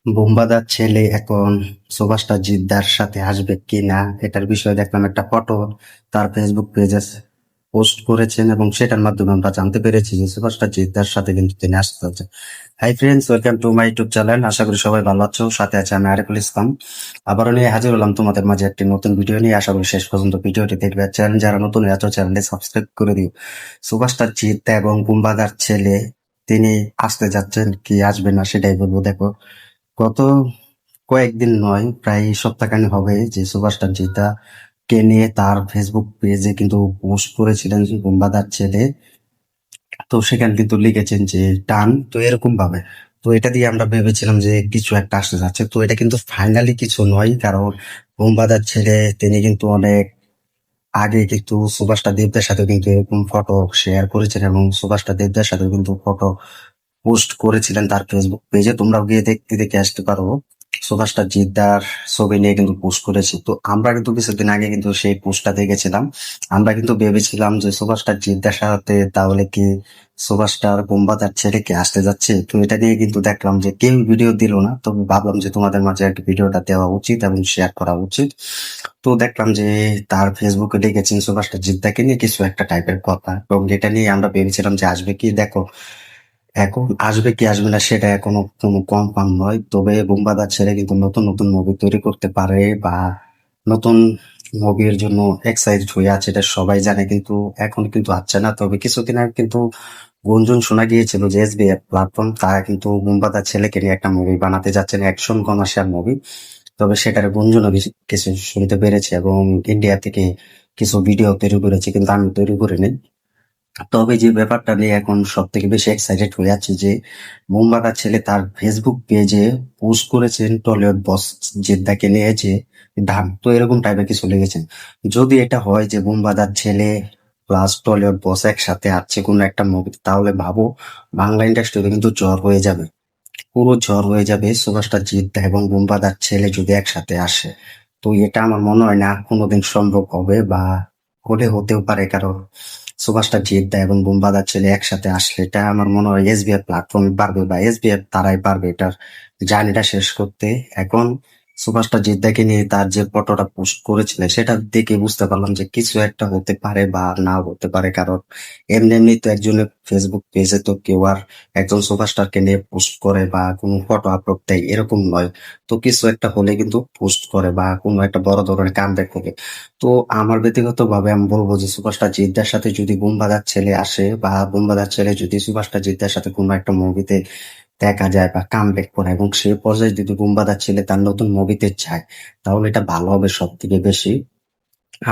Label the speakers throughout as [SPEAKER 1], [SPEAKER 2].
[SPEAKER 1] বোমবাদার ছেলে এখন সুভাষটা জিদ্দার সাথে আসবে কি না এটার বিষয়ে দেখলাম একটা ফটো তার ফেসবুক পেজে পোস্ট করেছেন এবং সেটার মাধ্যমে আমরা জানতে পেরেছি যে সুভাষটা জিদ্দার সাথে কিন্তু তিনি আসতে যাচ্ছেন। Hi friends, welcome to my YouTube channel. আশা করি সবাই ভালো আছো। সাথে আছে আমি আরিফুল ইসলাম। আবারও নিয়ে হাজির হলাম তোমাদের মাঝে একটি নতুন ভিডিও নিয়ে। আশা করি শেষ পর্যন্ত ভিডিওটি দেখবে। চ্যানেল যারা নতুন আছো চ্যানেলটি সাবস্ক্রাইব করে দিও। সুভাষটা জিদ্দা এবং বুম্বাদার ছেলে তিনি আসতে যাচ্ছেন কি আসবে না সেটাই বলবো। দেখো, গত কয়েকদিন নয়, প্রায় সপ্তাহখানেক হবে যে সুভাষ টা কে নিয়ে তার ফেসবুক পেজে কিন্তু পোস্ট করেছিলেন যে বুম্বাদার ছেলে। তো সেখানে কিন্তু লিখেছেন যে টান, তো এরকম ভাবে। তো এটা দিয়ে আমরা ভেবেছিলাম যে কিছু একটা আসতে যাচ্ছে। তো এটা কিন্তু ফাইনালি কিছু নয়, কারণ বুম্বাদার ছেলে তিনি কিন্তু অনেক আগে কিন্তু সুভাষটা দেবদের সাথে কিন্তু এরকম ফটো শেয়ার করেছেন এবং সুভাষটা দেবদের সাথে কিন্তু ফটো পোস্ট করেছিলেন তার ফেসবুক পেজে। তোমরাও গিয়ে দেখতে দেখে আসতে পারো। সুভাষটা জিদ্দার ছবি নিয়ে কিন্তু পোস্ট করেছি। তো আমরা কিন্তু কিছুদিন আগে কিন্তু সেই পোস্টটা দেখেছিলাম। আমরা কিন্তু ভেবেছিলাম যে সুভাষটা জিদ্দার সাথে তাহলে কি সুভাষটার বোম্বা তার ছেলে কি আসতে যাচ্ছে। তো এটা নিয়ে কিন্তু দেখলাম যে কেউ ভিডিও দিল না, তবে ভাবলাম যে তোমাদের মাঝে একটা ভিডিওটা দেওয়া উচিত এবং শেয়ার করা উচিত। তো দেখলাম যে তার ফেসবুকে লিখেছেন সুভাষটা জিদ্দাকে নিয়ে কিছু একটা টাইপের কথা, এবং এটা নিয়ে আমরা ভেবেছিলাম যে আসবে কি। দেখো, এখন আসবে কি আসবে না সেটা এখনো কোনো কনফার্ম নয়, তবে বুম্বাদার ছেলে কিন্তু নতুন নতুন মুভি তৈরি করতে পারে বা নতুন মুভির জন্য এক্সাইটেড হয়ে আছে, এটা সবাই জানে। কিন্তু এখন কিন্তু আসছে না। তবে কিছুদিন আগে কিন্তু গুঞ্জন শোনা গিয়েছিল যে এসবিএফ প্ল্যাটফর্ম তারা কিন্তু বুম্বাদার ছেলেকে নিয়ে একটা মুভি বানাতে যাচ্ছেন, অ্যাকশন কমার্শিয়াল মুভি। তবে সেটার গুঞ্জনও কিছু শুনতে পেরেছে এবং ইন্ডিয়া থেকে কিছু ভিডিও তৈরি করেছে, কিন্তু আমি তৈরি করিনি। তবে যে ব্যাপারটা নিয়ে এখন সব থেকে বেশি এক্সাইটেড হয়ে আছি যে মোমবাগার ছেলে তার ফেসবুক পেজে পোস্ট করেছেন টলিউড বস জেদ্দাকে নিয়ে যে ধান, তো এরকম টাইপের কিছু লিখেছেন। যদি এটা হয় যে বুমবাদার ছেলে প্লাস টলিউড বস একসাথে আসছে কোনো একটা মুভিতে, তাহলে ভাবো বাংলা ইন্ডাস্ট্রিতে কিন্তু ঝড় হয়ে যাবে। পুরো ঝড় হয়ে যাবে সুভাষটা জিদ্দা এবং বুমবাদার ছেলে যদি একসাথে আসে। তো এটা আমার মনে হয় না কোনোদিন সম্ভব হবে, বা হলে হতেও পারে, কারণ সুভাষটা জিদ্দা এবং বুমবাদার ছেলে একসাথে আসলে এটা আমার মনে হয় এসবিএফ প্ল্যাটফর্মে পারবে বা এসবিএফ তারাই পারবে এটার জার্নিটা শেষ করতে। এখন সুভাষটা জিদ্দাকে নিয়ে তার যে ফটোটা পোস্ট করেছিল সেটা দেখে বুঝতে পারলাম যে কিছু একটা হতে পারে বা নাও হতে পারে, কারণ এমনি এমনি তো একজনের ফেসবুক পেজে তো কেউ আর একজন সুপারস্টারকে নিয়ে পোস্ট করে বা কোনো ফটো আপলোড দেয় এরকম নয়। তো কিছু একটা হলে কিন্তু পোস্ট করে বা কোনো একটা বড় ধরনের কামব্যাক হবে। তো আমার ব্যক্তিগত ভাবে আমি বলবো যে সুপারস্টার জিদ্দার সাথে যদি বুমবাদার ছেলে আসে বা বুমবাদার ছেলে যদি সুপারস্টার জিদ্দার সাথে কোনো একটা মুভিতে দেখা যায় বা কামব্যাক করে এবং সেই পর্যায়ে যদি বুমবাদার ছেলে তার নতুন মুভিতে যায়, তাহলে এটা ভালো হবে সব থেকে বেশি।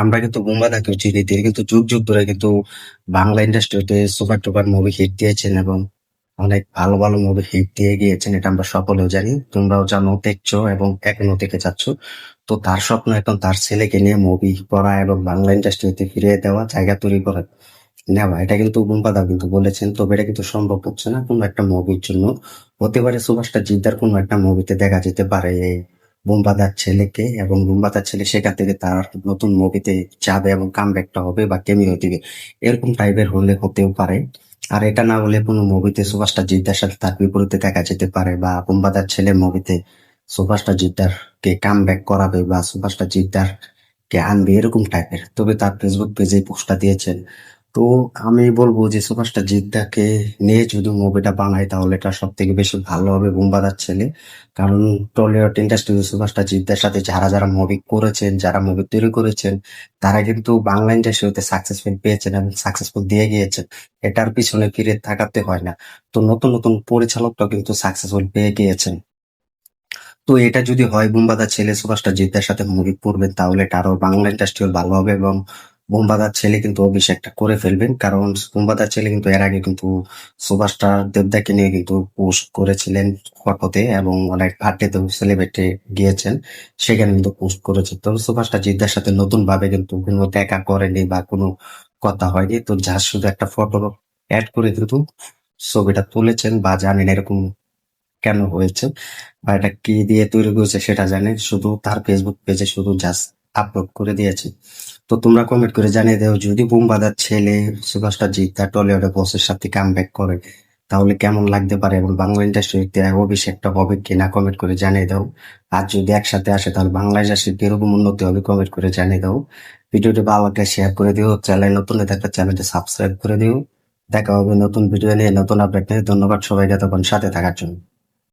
[SPEAKER 1] আমরা কিন্তু বুমবাদাকে চিনি, তিনি কিন্তু যুগ যুগ ধরে কিন্তু বাংলা ইন্ডাস্ট্রিতে সুপার টুপার মুভি হিট দিয়েছেন এবং অনেক ভালো ভালো মুভি হিট দিয়ে গিয়েছেন, এটা আমরা সকলেও জানি, তোমরাও জানো, দেখছো এবং এখনো দেখে যাচ্ছ। তো তার স্বপ্ন এখন তার ছেলেকে নিয়ে মুভি করা এবং বাংলা ইন্ডাস্ট্রিতে ফিরিয়ে দেওয়া, জায়গা তৈরি করে নেওয়া। এটা কিন্তু বুম্পাদা কিন্তু বলেছেন, তবে এটা কিন্তু সম্ভব হচ্ছে না কোনো একটা মুভির জন্য। হতে পারে সুভাষটা জিদ্দার কোনো একটা মুভিতে দেখা যেতে পারে এই বুম্বাদার ছেলেকে, এবং বুম্বাদার ছেলে সেখান থেকে তার নতুন মুভিতে যাবে এবং কামব্যাকটা হবে বা কেমিও দিবে, এরকম টাইপের হলে হতেও পারে। আর এটা না হলে কোনো মুভিতে সুভাষটা জিদ্দার সাথে তার বিপরীতে দেখা যেতে পারে, বা বুম্বাদার ছেলে মুভিতে সুভাষটা জিদ্দার কে কামব্যাক করাবে বা সুভাষটা জিদ্দার কে আনবে এরকম টাইপের। তবে তার ফেসবুক পেজে পোস্টটা দিয়েছেন। তো আমি বলবো যে সুভাষটা জিদ্দাকে নিয়ে যদি মুভিটা বানায় তাহলে এটা সব থেকে বেশি ভালো হবে বুম্বাদার ছেলে। কারণ টলিউড ইন্ডাস্ট্রি সুভাষটা জিদ্দার সাথে যারা যারা মুভি করেছেন, যারা মুভি তৈরি করেছেন, তারা কিন্তু বাংলা ইন্ডাস্ট্রিতে সাকসেসফুল পেয়েছেন এবং সাকসেসফুল দিয়ে গিয়েছেন। এটার পিছনে ফিরে তাকাতে হয় না। তো নতুন নতুন পরিচালকরাও কিন্তু সাকসেসফুল পেয়ে গিয়েছেন। তো এটা যদি হয় বুম্বাদার ছেলে সুভাষটা জিদ্দার সাথে মুভি করবেন, তাহলে এটা আরো বাংলা ইন্ডাস্ট্রিও ভালো হবে এবং বুম্বাদার ছেলে কিন্তু অভিষেকটা করে ফেলবেন। কারণ বুম্বাদার ছেলে কিন্তু এর আগে কিন্তু সুভাষটা দেবদাকে নিয়ে কিন্তু পোস্ট করেছিলেন ফটোতে, এবং অনেক বার্থডেতেও সেলিব্রেটে গিয়েছেন, সেখানে কিন্তু পোস্ট করেছে। তো সুভাষটা জিদ্দার সাথে নতুন ভাবে কিন্তু কোনো দেখা করেনি বা কোনো কথা হয়নি। তো যা শুধু একটা ফটো অ্যাড করে কিন্তু ছবিটা তুলেছেন, বা জানেন এরকম কেন হয়েছে বা এটা কি দিয়ে তৈরি করেছে সেটা জানে, শুধু তার ফেসবুক পেজে শুধু জাস্ট আপলোড করে দিয়েছে। তো তোমরা কমেন্ট করে জানিয়ে দাও, যদি বুমবাদার ছেলে সুভাষটা জিৎ তার টলিউডে বসের সাথে কামব্যাক করে তাহলে কেমন লাগতে পারে এবং বাংলা ইন্ডাস্ট্রিতে অভিষেকটা হবে কিনা কমেন্ট করে জানিয়ে দাও। আর যদি একসাথে আসে তাহলে বাংলা ইন্ডাস্ট্রি কিরকম উন্নতি হবে কমেন্ট করে জানিয়ে দাও। ভিডিওটি ভালো লাগলে শেয়ার করে দিও, চ্যানেল নতুন হয়ে থাকলে চ্যানেলটি সাবস্ক্রাইব করে দিও। দেখা হবে নতুন ভিডিও নিয়ে, নতুন আপডেট নিয়ে। ধন্যবাদ সবাইকে এতক্ষণ সাথে থাকার জন্য।